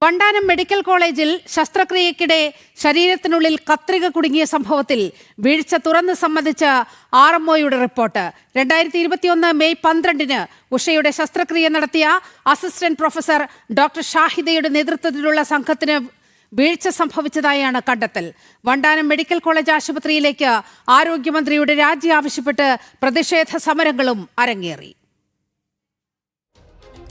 Vandanam medical കോളേജിൽ ശസ്ത്രക്രിയയ്ക്കിടെ ശരീരത്തിനുള്ളിൽ കത്രിക കുടുങ്ങിയ സംഭവത്തിൽ വീഴ്ച തുറന്ന് സമ്മതിച്ച RMOയുടെ റിപ്പോർട്ട്. 2021 മെയ് 12-ന് ഉഷയുടെ ശസ്ത്രക്രിയ നടത്തിയ അസിസ്റ്റന്റ് പ്രൊഫസർ ഡോക്ടർ ഷാഹിദയുടെ നേതൃത്വത്തിലുള്ള സംഘത്തിന് വീഴ്ച സംഭവിച്ചതായാണ് കണ്ടെത്തൽ. വണ്ടാനം മെഡിക്കൽ കോളേജ് ആശുപത്രിയിലേക്ക് ആരോഗ്യമന്ത്രിയുടെ രാജി ആവശ്യപ്പെട്ട് പ്രതിഷേധ സമരങ്ങളും അരങ്ങേറി.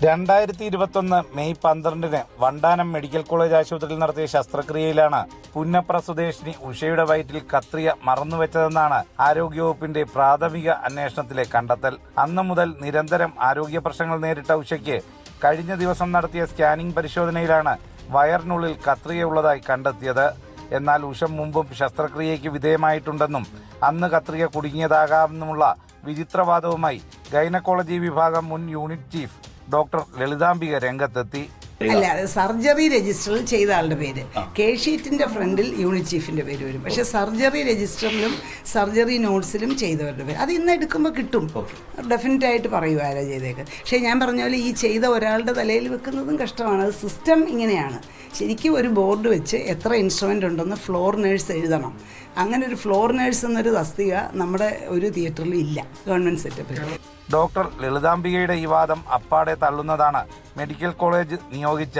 2021 മെയ് 12-ന് വണ്ടാനം മെഡിക്കൽ കോളേജ് ആശുപത്രിയിൽ നടത്തിയ ശസ്ത്രക്രിയയിലാണ് പുന്നപ്ര സ്വദേശിനി ഉഷയുടെ വയറ്റിൽ കത്രിക മറന്നുവെച്ചതെന്നാണ് ആരോഗ്യവകുപ്പിന്റെ പ്രാഥമിക അന്വേഷണത്തിലെ കണ്ടെത്തൽ. അന്നു മുതൽ നിരന്തരം ആരോഗ്യ പ്രശ്നങ്ങൾ നേരിട്ട ഉഷയ്ക്ക് കഴിഞ്ഞ ദിവസം നടത്തിയ സ്കാനിംഗ് പരിശോധനയിലാണ് വയറിനുള്ളിൽ കത്രികയുള്ളതായി കണ്ടെത്തിയത്. എന്നാൽ ഉഷ മുമ്പും ശസ്ത്രക്രിയയ്ക്ക് വിധേയമായിട്ടുണ്ടെന്നും അന്ന് കത്രിക കുടുങ്ങിയതാകാമെന്നുമുള്ള വിചിത്രവാദവുമായി ഗൈനക്കോളജി വിഭാഗം മുൻ യൂണിറ്റ് ചീഫ് ഡോക്ടർ ലളിതാംബിക രംഗത്തെത്തി. അല്ല, സർജറി രജിസ്റ്ററിൽ ചെയ്ത ആളുടെ പേര്, കേഷീറ്റിന്റെ ഫ്രണ്ടിൽ യൂണിറ്റ് ചീഫിന്റെ പേര് വരും. പക്ഷെ സർജറി രജിസ്റ്ററിലും സർജറി നോട്ട്സിലും ചെയ്തവരുടെ പേര് അത് ഇന്ന് എടുക്കുമ്പോൾ കിട്ടും. ഡെഫിനറ്റ് ആയിട്ട് പറയുക ആരാ ചെയ്തേക്ക്. പക്ഷേ ഞാൻ പറഞ്ഞ പോലെ ഈ ചെയ്ത ഒരാളുടെ തലയിൽ വെക്കുന്നതും കഷ്ടമാണ്. അത് സിസ്റ്റം ഇങ്ങനെയാണ്. ശരിക്കും ഒരു ബോർഡ് വെച്ച് എത്ര ഇൻസ്ട്രുമെൻ്റ് ഉണ്ടെന്ന് ഫ്ലോർ നേഴ്സ് എഴുതണം. അങ്ങനെ ഒരു ഫ്ലോർ നേഴ്സ് എന്നൊരു തസ്തിക നമ്മുടെ ഒരു തിയേറ്ററിലും ഇല്ല ഗവൺമെൻറ് സെറ്റപ്പിൽ. ഡോക്ടർ ലളിതാംബികയുടെ ഈ വാദം അപ്പാടെ തള്ളുന്നതാണ് മെഡിക്കൽ കോളേജ് നിയോഗിച്ച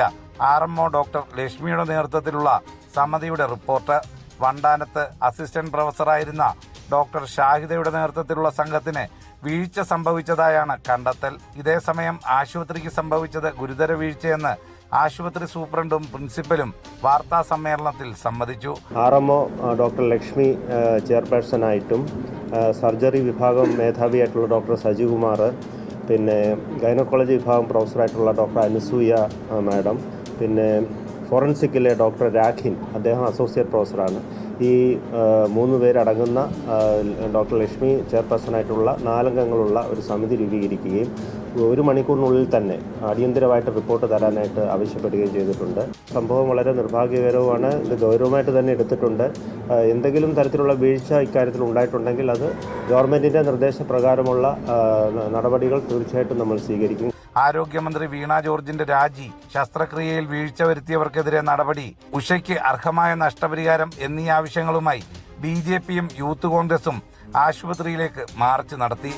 RMO ഡോക്ടർ ലക്ഷ്മിയുടെ നേതൃത്വത്തിലുള്ള സമിതിയുടെ റിപ്പോർട്ട്. വണ്ടാനത്ത് അസിസ്റ്റന്റ് പ്രൊഫസറായിരുന്ന ഡോക്ടർ ഷാഹിദയുടെ നേതൃത്വത്തിലുള്ള സംഘത്തിന് വീഴ്ച സംഭവിച്ചതായാണ് കണ്ടെത്തൽ. ഇതേസമയം ആശുപത്രിക്ക് സംഭവിച്ചത് ഗുരുതര വീഴ്ചയെന്ന് ആശുപത്രി സൂപ്രണ്ടും പ്രിൻസിപ്പലും വാർത്താ സമ്മേളനത്തിൽ സമ്മതിച്ചു. RMO ഡോക്ടർ ലക്ഷ്മി ചെയർപേഴ്സണായിട്ടും സർജറി വിഭാഗം മേധാവിയായിട്ടുള്ള ഡോക്ടർ സജികുമാർ, പിന്നെ ഗൈനക്കോളജി വിഭാഗം പ്രൊഫസറായിട്ടുള്ള ഡോക്ടർ അനുസൂയ മാഡം, പിന്നെ ഫോറൻസിക്കിലെ ഡോക്ടർ രാഖിൻ, അദ്ദേഹം അസോസിയേറ്റ് പ്രൊഫസറാണ്. ഈ 3 പേരടങ്ങുന്ന ഡോക്ടർ ലക്ഷ്മി ചെയർപേഴ്സണായിട്ടുള്ള 4 അംഗങ്ങളുള്ള ഒരു സമിതി രൂപീകരിക്കുകയും 1 മണിക്കൂറിനുള്ളിൽ തന്നെ അടിയന്തരമായിട്ട് റിപ്പോർട്ട് തരാനായിട്ട് ആവശ്യപ്പെടുകയും ചെയ്തിട്ടുണ്ട്. സംഭവം വളരെ നിർഭാഗ്യകരവുമാണ്. ഇത് ഗൗരവമായിട്ട് തന്നെ എടുത്തിട്ടുണ്ട്. എന്തെങ്കിലും തരത്തിലുള്ള വീഴ്ച ഇക്കാര്യത്തിൽ ഉണ്ടായിട്ടുണ്ടെങ്കിൽ അത് ഗവൺമെൻറ്റിൻ്റെ നിർദ്ദേശപ്രകാരമുള്ള നടപടികൾ തീർച്ചയായിട്ടും നമ്മൾ സ്വീകരിക്കും. ആരോഗ്യമന്ത്രി വീണ ജോർജിന്റെ രാജി, ശസ്ത്രക്രിയയിൽ വീഴ്ച വരുത്തിയവർക്കെതിരെ നടപടി, ഉഷയ്ക്ക് അർഹമായ നഷ്ടപരിഹാരം എന്നീ ആവശ്യങ്ങളുമായി BJPയും യൂത്ത് കോൺഗ്രസും ആശുപത്രിയിലേക്ക് മാർച്ച് നടത്തി.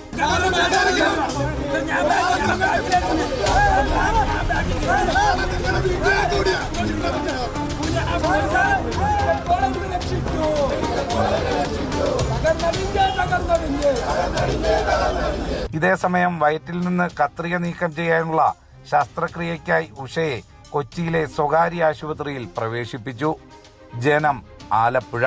ഇതേസമയം വയറ്റിൽ നിന്ന് കത്രിക നീക്കം ചെയ്യാനുള്ള ശസ്ത്രക്രിയയ്ക്കായി ഉഷയെ കൊച്ചിയിലെ സ്വകാര്യ ആശുപത്രിയിൽ പ്രവേശിപ്പിച്ചു. ജനം, ആലപ്പുഴ.